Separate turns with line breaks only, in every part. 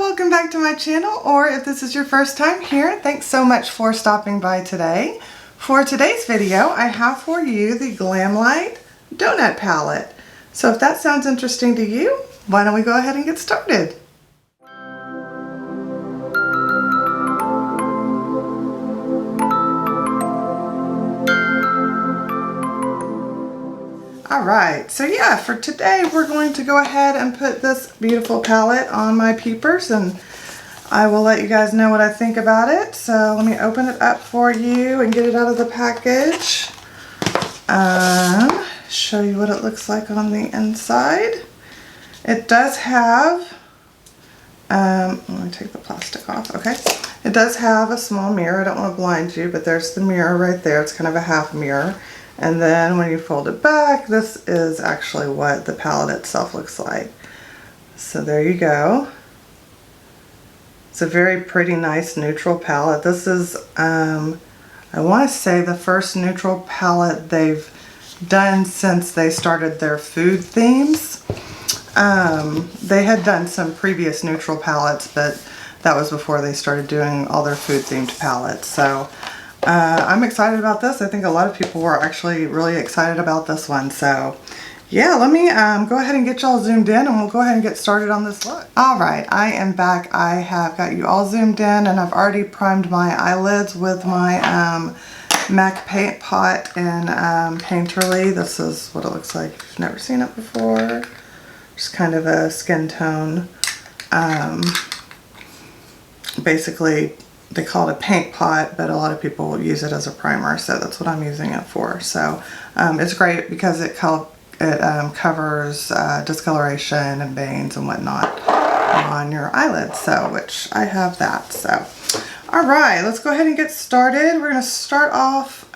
welcome back to my channel, or if this is your first time here, thanks so much for stopping by today. For today's video, I have for you the Glamlite Donut Palette. So if that sounds interesting to you, why don't we go ahead and get started? Alright, so yeah, for today we're going to go ahead and put this beautiful palette on my peepers, and I will let you guys know what I think about it. So let me open it up for you and get it out of the package. Show you what it looks like on the inside. It does have, let me take the plastic off, okay. It does have a small mirror. I don't want to blind you, but there's the mirror right there. It's kind of a half mirror. And then when you fold it back, this is actually what the palette itself looks like. So there you go. It's a very pretty, nice neutral palette. This is, I want to say the first neutral palette they've done since they started their food themes. They had done some previous neutral palettes, but that was before they started doing all their food themed palettes. So I'm excited about this. I think a lot of people were actually really excited about this one. So yeah, let me go ahead and get y'all zoomed in, and we'll go ahead and get started on this look. Alright, I am back. I have got you all zoomed in, and I've already primed my eyelids with my MAC paint pot in Painterly. This is what it looks like if you've never seen it before. Just kind of a skin tone. Basically, they call it a paint pot, but a lot of people will use it as a primer, so that's what I'm using it for. So it's great because it covers discoloration and veins and whatnot on your eyelids, so which I have that. So alright, let's go ahead and get started. We're going to start off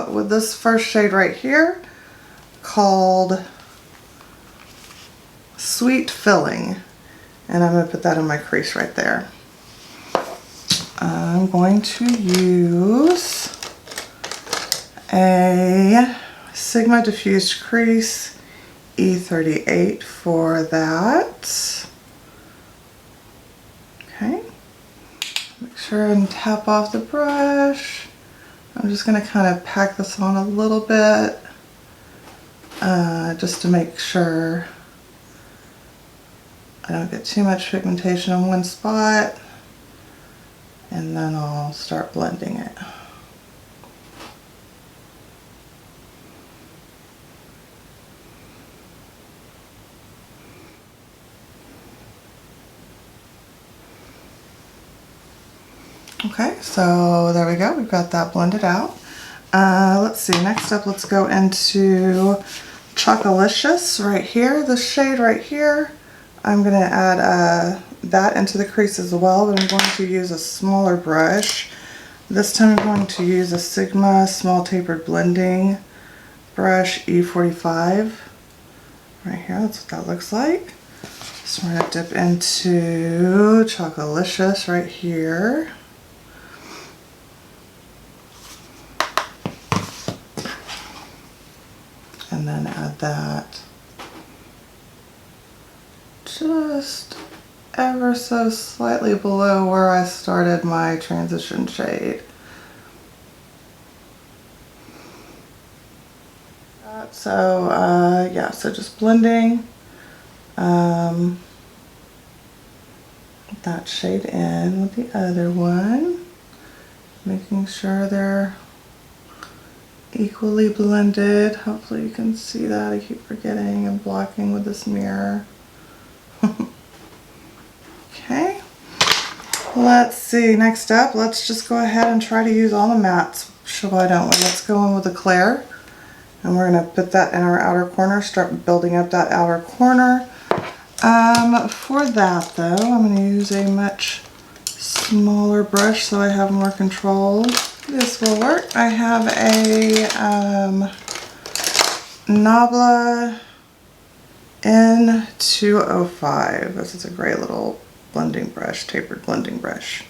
with this first shade right here called Sweet Filling, and I'm going to put that in my crease right there. I'm going to use a Sigma Diffused Crease E38 for that. Okay. Make sure and tap off the brush. I'm just going to kind of pack this on a little bit just to make sure I don't get too much pigmentation on one spot. And then I'll start blending it. Okay, so there we go. We've got that blended out. Let's see, next up, let's go into Chocolicious right here. This shade right here. I'm going to add that into the crease as well, but I'm going to use a smaller brush. This time I'm going to use a Sigma Small Tapered Blending brush E45 right here. That's what that looks like. So we're going to dip into Chocolicious right here. And then add that just ever so slightly below where I started my transition shade. So yeah, so just blending that shade in with the other one, making sure they're equally blended. Hopefully you can see that. I keep forgetting and blocking with this mirror. Okay, let's see, next up, let's just go ahead and try to use all the mattes. Sure, why don't we? Let's go in with a Claire, and we're going to put that in our outer corner, start building up that outer corner. For that though, I'm going to use a much smaller brush so I have more control. This will work. I have a Nabla N205. This is a great little blending brush, tapered blending brush.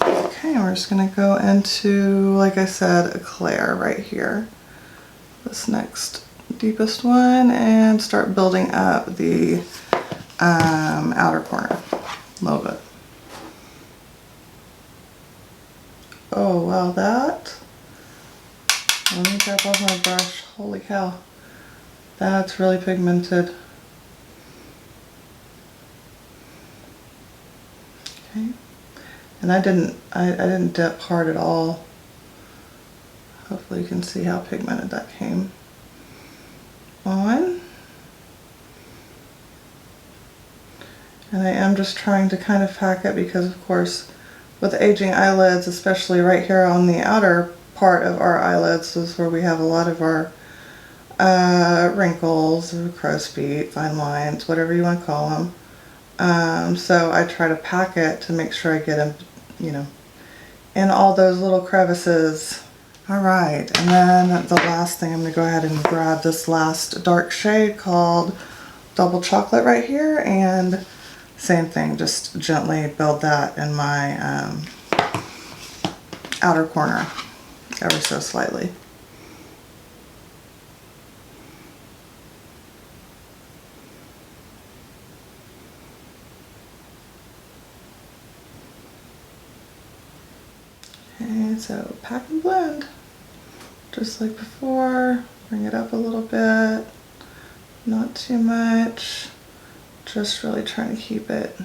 Okay, we're just going to go into, like I said, a Claire right here. This next deepest one, and start building up the outer corner. Love it. Oh, wow, that. Let me tap off my brush. Holy cow. That's really pigmented. Okay. And I didn't dip hard at all. Hopefully you can see how pigmented that came on. And I am just trying to kind of pack it because, of course, with aging eyelids, especially right here on the outer part of our eyelids, is where we have a lot of our wrinkles, crow's feet, fine lines, whatever you want to call them. So I try to pack it to make sure I get them, you know, in all those little crevices. Alright, and then the last thing, I'm going to go ahead and grab this last dark shade called Double Chocolate right here, and same thing, just gently build that in my outer corner, ever so slightly. Okay, so pack and blend, just like before. Bring it up a little bit, not too much. Just really trying to keep it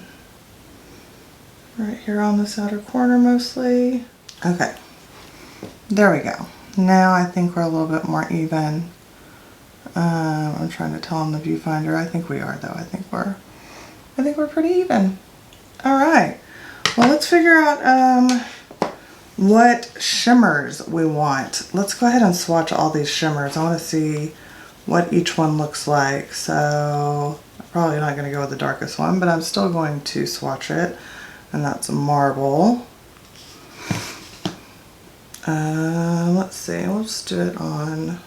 right here on this outer corner mostly. Okay, there we go. Now I think we're a little bit more even. I'm trying to tell on the viewfinder. I think we are though. I think we're pretty even. All right. Well, let's figure out what shimmers we want. Let's go ahead and swatch all these shimmers. I want to see what each one looks like. So I'm probably not going to go with the darkest one, but I'm still going to swatch it. And that's Marble. Let's see, we'll just do it on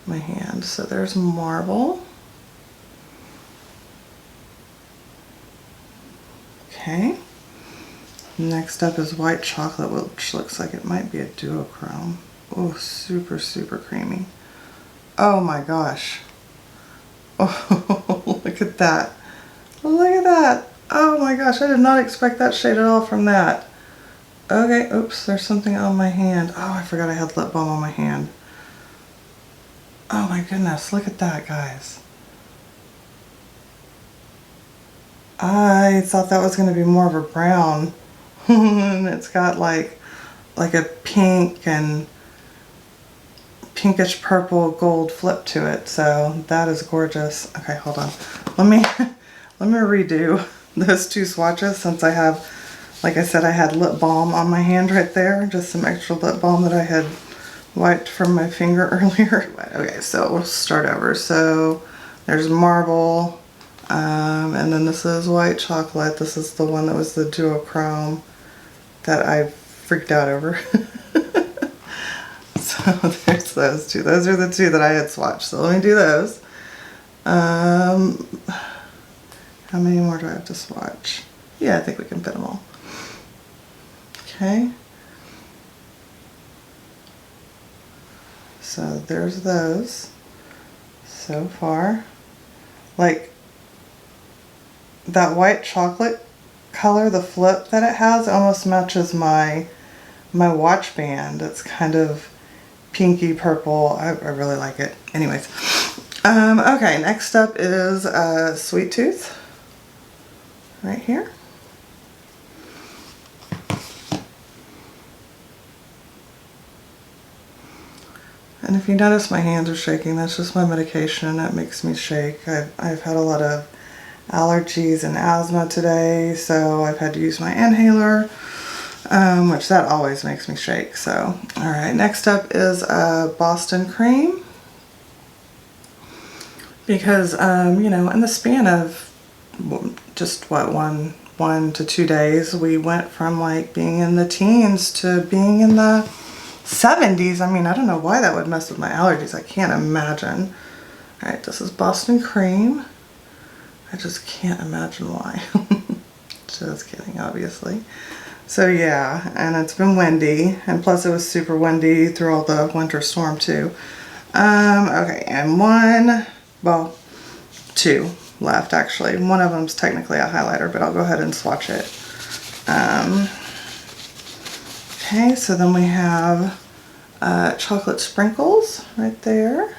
my hand. So there's Marble. Okay. Next up is White Chocolate, which looks like it might be a duochrome. Oh, super, super creamy. Oh my gosh. Oh, look at that. Look at that. Oh my gosh, I did not expect that shade at all from that. Okay, oops, there's something on my hand. Oh, I forgot I had lip balm on my hand. Oh my goodness, look at that, guys. I thought that was going to be more of a brown. And it's got like a pink and pinkish purple gold flip to it. So that is gorgeous. Okay, hold on. Let me redo those two swatches since I have, like I said, I had lip balm on my hand right there. Just some extra lip balm that I had wiped from my finger earlier. Okay, so we'll start over. So there's Marble, and then this is White Chocolate. This is the one that was the duochrome that I freaked out over. So there's those two. Those are the two that I had swatched. So let me do those. How many more do I have to swatch? Yeah, I think we can fit them all. Okay. So there's those so far. Like that White Chocolate color, the flip that it has almost matches my watch band. It's kind of pinky purple. I really like it. Anyways, okay, next up is Sweet Tooth right here. And if you notice my hands are shaking, that's just my medication that makes me shake. I've had a lot of allergies and asthma today, so I've had to use my inhaler, which that always makes me shake. So, alright, next up is Boston Cream. Because, you know, in the span of just what, one to 2 days, we went from like being in the teens to being in the 70s. I mean, I don't know why that would mess with my allergies. I can't imagine. Alright, this is Boston Cream. I just can't imagine why. Just kidding, obviously. So yeah, and it's been windy, and plus it was super windy through all the winter storm too. Okay, and two left actually. One of them's technically a highlighter, but I'll go ahead and swatch it. Okay, so then we have chocolate sprinkles right there.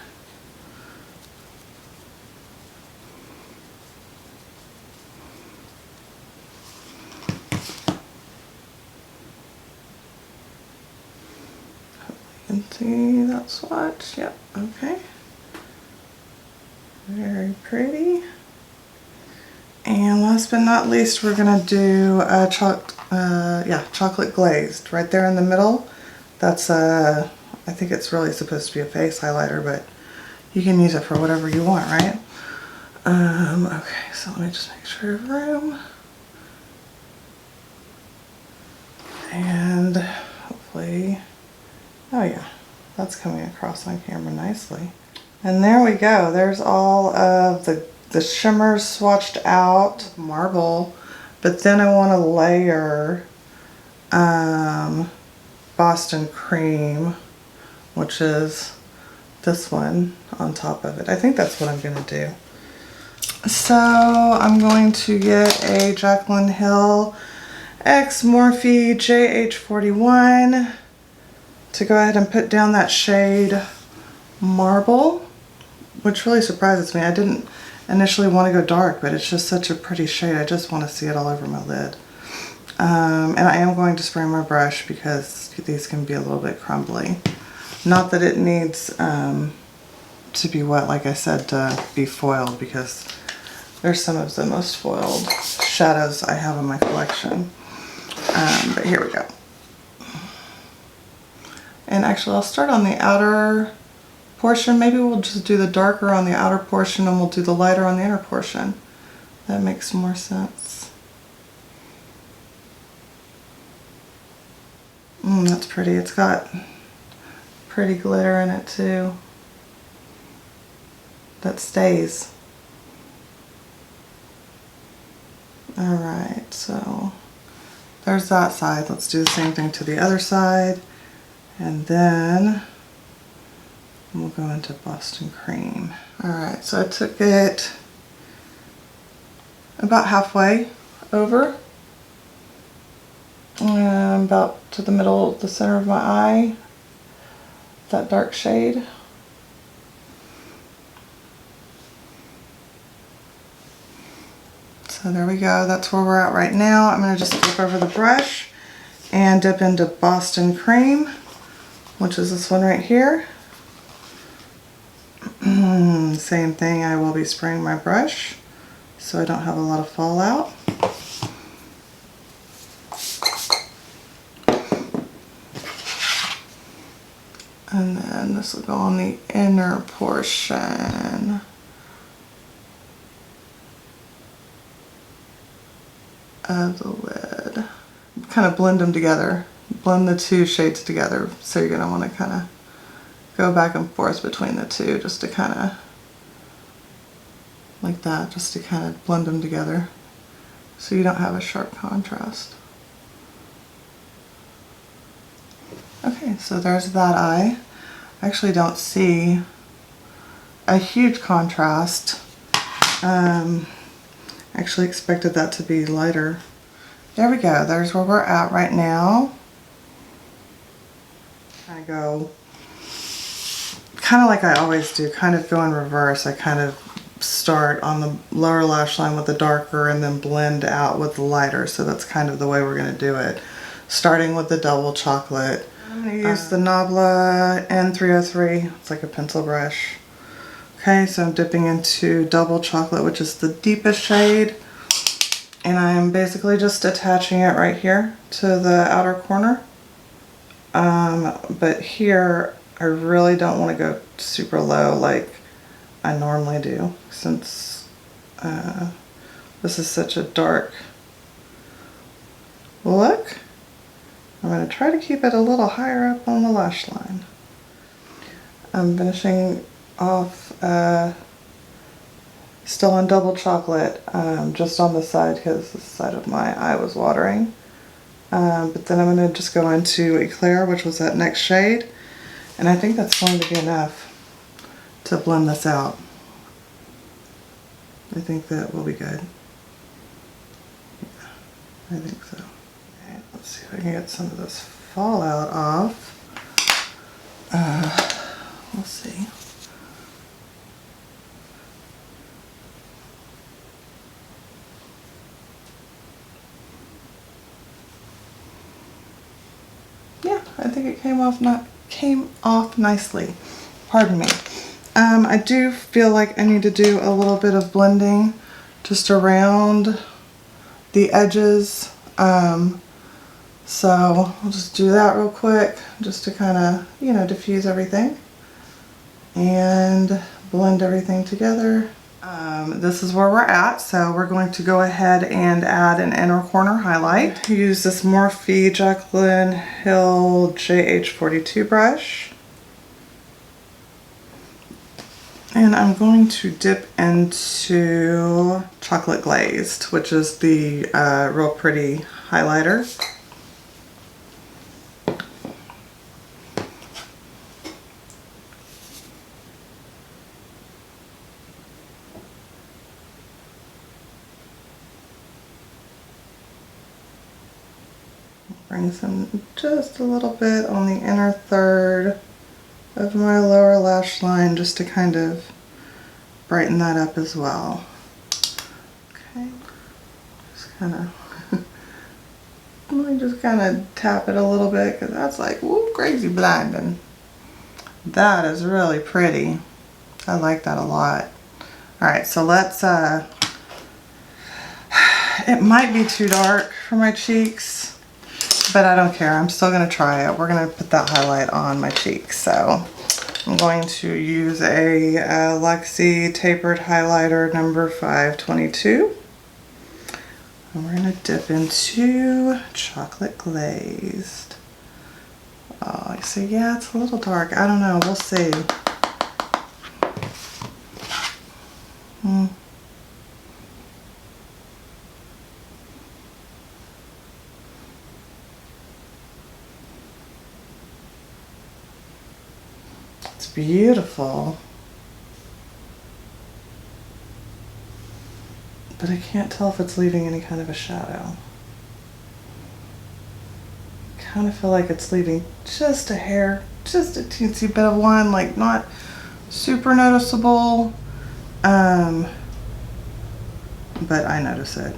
You can see that swatch. Yep, okay. Very pretty. And last but not least, we're gonna do a chocolate glazed right there in the middle. That's I think it's really supposed to be a face highlighter, but you can use it for whatever you want, right? Okay, so let me just make sure of room. And hopefully, oh yeah, that's coming across on camera nicely. And there we go. There's all of the shimmers swatched out, marble, but then I want to layer Boston Cream, which is this one, on top of it. I think that's what I'm going to do. So I'm going to get a Jaclyn Hill X Morphe JH41 to go ahead and put down that shade Marble, which really surprises me. I didn't initially want to go dark, but it's just such a pretty shade. I just want to see it all over my lid. And I am going to spray my brush because these can be a little bit crumbly. Not that it needs to be wet, like I said, to be foiled, because they're some of the most foiled shadows I have in my collection. But here we go. And actually I'll start on the outer portion. Maybe we'll just do the darker on the outer portion and we'll do the lighter on the inner portion. That makes more sense. That's pretty. It's got pretty glitter in it too. That stays. Alright, so there's that side. Let's do the same thing to the other side. And then we'll go into Boston Cream. Alright, so I took it about halfway over, about to the middle, the center of my eye, that dark shade. So there we go, that's where we're at right now. I'm going to just flip over the brush and dip into Boston Cream, which is this one right here. Same thing, I will be spraying my brush so I don't have a lot of fallout. And then this will go on the inner portion of the lid. Kind of blend them together. Blend the two shades together. So you're going to want to kind of go back and forth between the two just to kind of, like that, just to kind of blend them together so you don't have a sharp contrast. Okay, so there's that eye. I actually don't see a huge contrast. Actually expected that to be lighter. There we go, there's where we're at right now. I go kind of like I always do, kind of go in reverse. I kind of start on the lower lash line with the darker and then blend out with the lighter. So that's kind of the way we're going to do it. Starting with the double chocolate. I'm going to use the Nabla N303. It's like a pencil brush. Okay, so I'm dipping into double chocolate, which is the deepest shade. And I'm basically just attaching it right here to the outer corner. But here, I really don't want to go super low like I normally do, since this is such a dark look. I'm going to try to keep it a little higher up on the lash line. I'm finishing off still in double chocolate, just on the side because the side of my eye was watering. But then I'm going to just go into Eclair, which was that next shade, and I think that's going to be enough to blend this out. I think that will be good. Yeah, I think so. Okay, let's see if I can get some of this fallout off. We'll see. Yeah, I think it came off nicely. Pardon me. I do feel like I need to do a little bit of blending just around the edges. So I'll just do that real quick just to kind of, you know, diffuse everything and blend everything together. This is where we're at, so we're going to go ahead and add an inner corner highlight. Use this Morphe Jaclyn Hill JH42 brush. And I'm going to dip into Chocolate Glazed, which is the real pretty highlighter. Bring some just a little bit on the inner third of my lower lash line just to kind of brighten that up as well. Okay, just kind of, let me just kind of tap it a little bit because that's like, whoop, crazy blinding. That is really pretty. I like that a lot. All right, so let's, it might be too dark for my cheeks, but I don't care. I'm still gonna try it. We're gonna put that highlight on my cheeks. So I'm going to use a Luxie Tapered Highlighter number 522. And we're gonna dip into Chocolate Glazed. Oh, I see, yeah, it's a little dark. I don't know, we'll see. It's beautiful. But I can't tell if it's leaving any kind of a shadow. I kind of feel like it's leaving just a hair, just a teensy bit of one, like not super noticeable. But I notice it.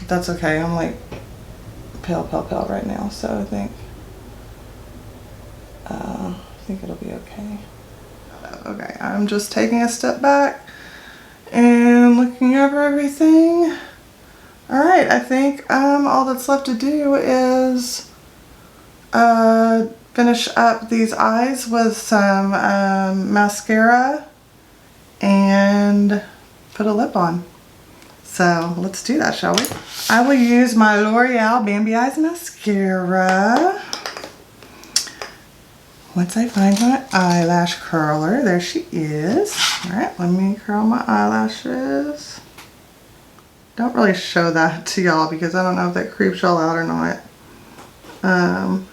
That's okay. I'm like pale right now, so I think it'll be okay. Okay, I'm just taking a step back and looking over everything. All right, I think all that's left to do is finish up these eyes with some mascara and put a lip on. So let's do that, shall we? I will use my L'Oreal Bambi Eyes Mascara. Once I find my eyelash curler, there she is. All right, let me curl my eyelashes. Don't really show that to y'all because I don't know if that creeps y'all out or not.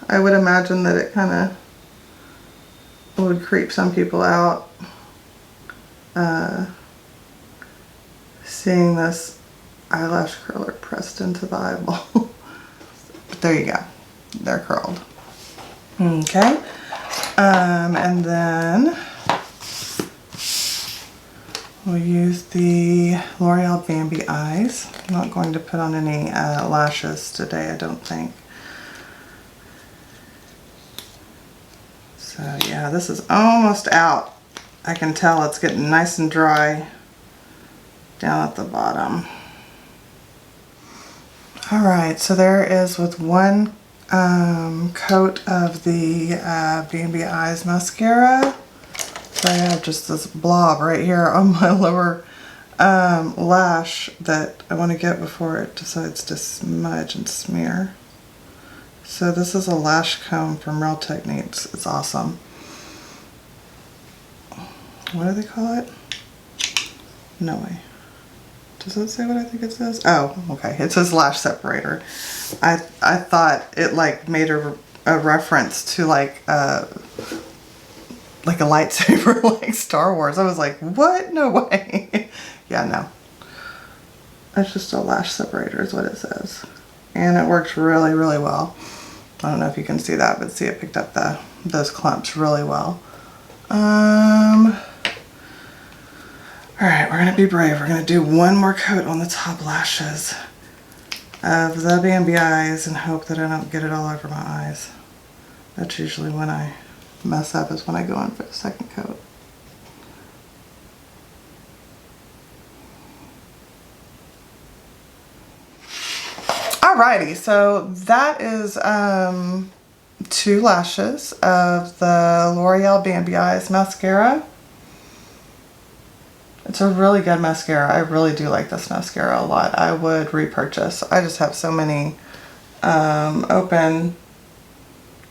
I would imagine that it kind of would creep some people out. Seeing this eyelash curler pressed into the eyeball. But there you go. They're curled. Okay. And then we'll use the L'Oreal Bambi Eyes. I'm not going to put on any lashes today, I don't think. So yeah, this is almost out. I can tell it's getting nice and dry down at the bottom. Alright, so there is with one coat of the Bambi Eyes Mascara. So I have just this blob right here on my lower lash that I want to get before it decides to smudge and smear. So this is a lash comb from Real Techniques. It's awesome. What do they call it? No way. Does it say what I think it says? Oh, okay. It says lash separator. I thought it like made a reference to like a lightsaber like Star Wars. I was like, what? No way. Yeah, no. It's just a lash separator is what it says. And it works really, really well. I don't know if you can see that, but see, it picked up those clumps really well. Alright, we're going to be brave. We're going to do one more coat on the top lashes of the Bambi eyes and hope that I don't get it all over my eyes. That's usually when I mess up, is when I go in for the second coat. Alrighty, so that is 2 lashes of the L'Oreal Bambi Eyes mascara. It's a really good mascara. I really do like this mascara a lot. I would repurchase. I just have so many open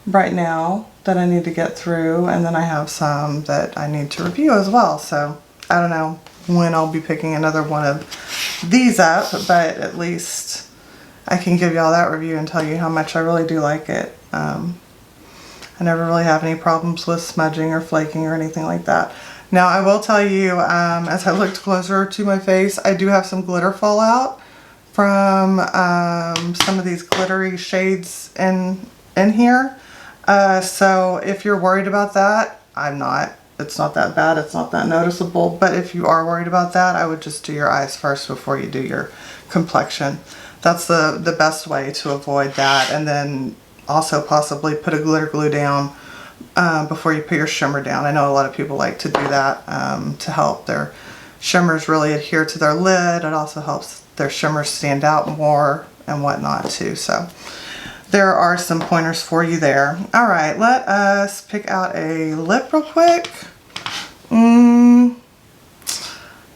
right now that I need to get through, and then I have some that I need to review as well. So I don't know when I'll be picking another one of these up, but at least I can give y'all that review and tell you how much I really do like it. I never really have any problems with smudging or flaking or anything like that. Now I will tell you, as I looked closer to my face, I do have some glitter fallout from some of these glittery shades in here. So if you're worried about that, I'm not. It's not that bad. It's not that noticeable. But if you are worried about that, I would just do your eyes first before you do your complexion. That's the best way to avoid that. And then also possibly put a glitter glue down before you put your shimmer down. I know a lot of people like to do that to help their shimmers really adhere to their lid. It also helps their shimmers stand out more and whatnot too. So there are some pointers for you there. All right, let us pick out a lip real quick.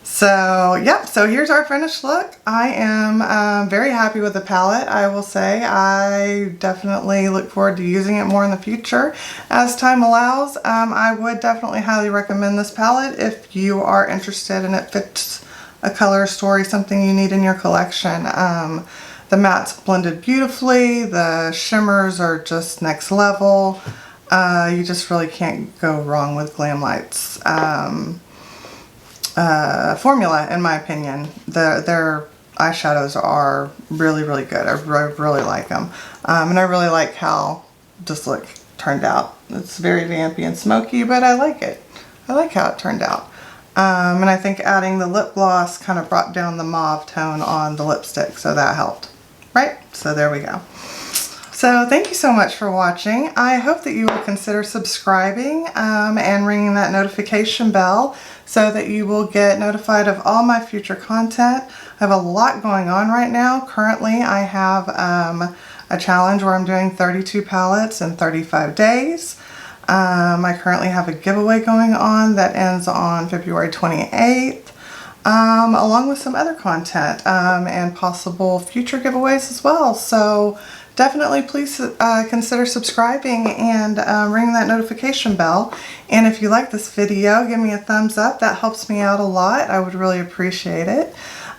So, yep, so here's our finished look. I am very happy with the palette, I will say. I definitely look forward to using it more in the future as time allows. I would definitely highly recommend this palette if you are interested and it fits a color story, something you need in your collection. The mattes blended beautifully. The shimmers are just next level. You just really can't go wrong with Glamlite's formula, in my opinion. Their eyeshadows are really, really good. I really like them. And I really like how this look turned out. It's very vampy and smoky, but I like it. I like how it turned out. And I think adding the lip gloss kind of brought down the mauve tone on the lipstick, so that helped. Right? So there we go. So thank you so much for watching. I hope that you will consider subscribing and ringing that notification bell so that you will get notified of all my future content. I have a lot going on right now. Currently I have a challenge where I'm doing 32 palettes in 35 days. I currently have a giveaway going on that ends on February 28th. Along with some other content and possible future giveaways as well. So definitely please consider subscribing and ring that notification bell. And if you like this video, give me a thumbs up. That helps me out a lot. I would really appreciate it.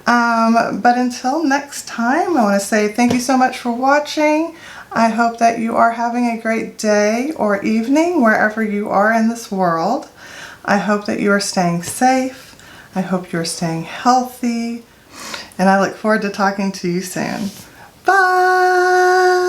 But until next time, I want to say thank you so much for watching. I hope that you are having a great day or evening wherever you are in this world. I hope that you are staying safe. I hope you're staying healthy, and I look forward to talking to you soon. Bye!